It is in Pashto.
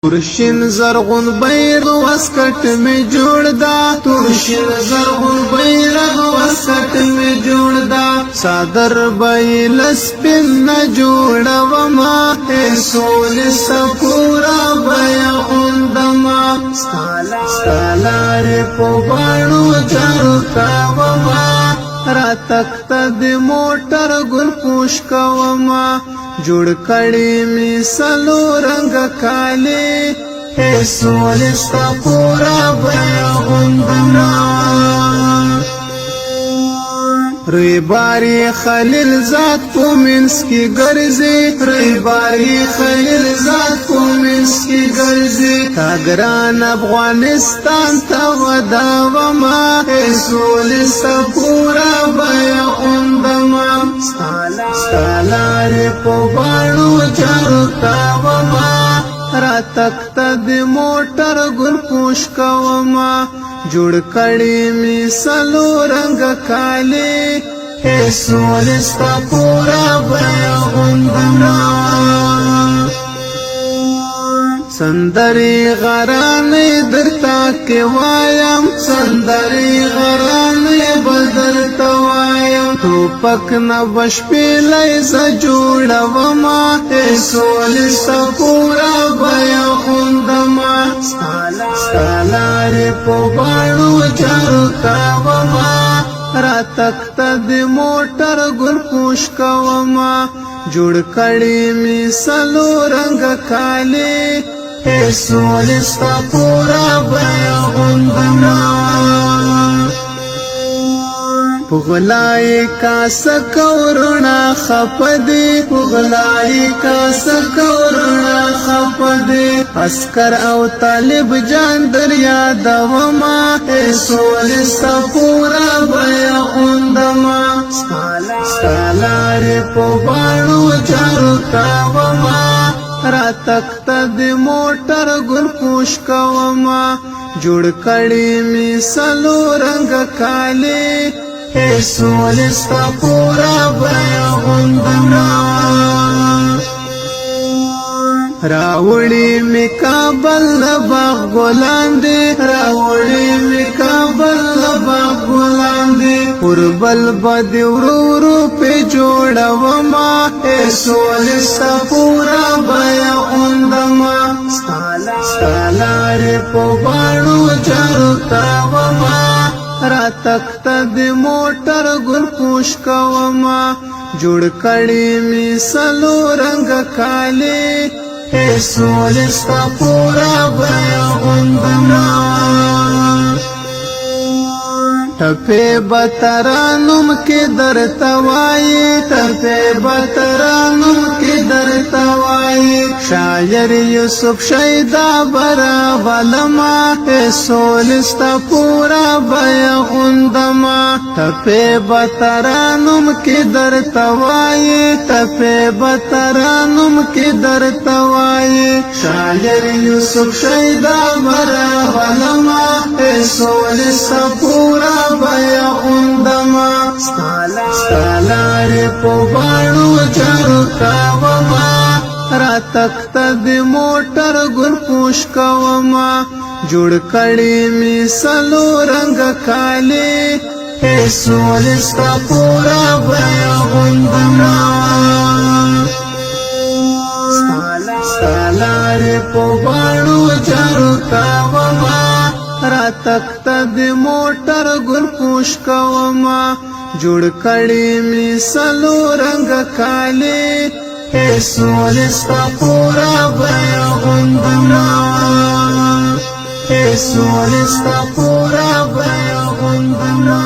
تورشین زرغون بیرغ واسکټ می جوړ دا تورشین زرغون بیرغ واسکټ می جوړ دا صادر بیل سپین نه جوړ وما سول سپورا بیا اوندما سالار په باڼو جارو کا وما را تخت د موټر ګل پوش کوما جوړ کړي می سلو رنگ کاله هي سولستا پورا بیا غندنا ری باری خلیل ذات کو منس کی گرزی ری باری خلیل ذات کو منس کی گرزی تاگران افغانستان تا ودا وما سولستا پورا بیا غندما سالار په باڼو جارو تا وما را تخت د موټر ګل پوش کوما جوړ کړي می سلو رنگ کاله هي سولستا پورا بیا غندنا سندري غرانې درتا کې وایم سندري غرانې بدلتا وایم ټوپک نه بشپلې ز جوړوما سولستا پورا بیا غندما سالار په باڼو جارو تا وما را تخت د موټر ګل پوش کوما جوړ کړي می سلو رنگ کاله هي سولستا پورا بیا غندنا پغلای کا سکورنا خپدی پغلای کا سکورنا خپدی عسكر او طالب جان دریا دوما سولستا پورا بیا غندما سالار په باڼو جارو تا وما را تخت د موټر ګل پوش کوما جوړ کړي می سلو رنگ کاله هي سولستا پورا بیا غندنا راوړي می کابل باغ ګلان دي راوړي می کابل باغ ګلان دي قربل بد ورورو په جوړوما سولستا پورا بیا غندما سالار په باڼو جارو تا وما را تخت د موټر ګل پوش کوما جوړ کړي می سلو رنگ کاله هي سولستا پورا بیا غندنا ټپه بترانم کې درتوای ټپه بترانم کې درتوای شاعر یوسف شیدا برا ولما سولستا پورا بیا غندما ټپه بترانم کې درتوای ټپه بترانم کې درتوای شاعر یوسف شیدا برا ولما سولستا پورا بیا غندما سالار په باڼو جارو تا وما را تخت د موټر ګل پوش کوما جوړ کړي می سلو رنگ کاله هي سولستا پورا بیا غندما سالار په باڼو جارو تا وما را تخت د موټر ګل پوش کوما جوړ کړي می سلو رنگ کاله هي سولستا پورا بیا غندنا هي سولستا پورا بیا غندنا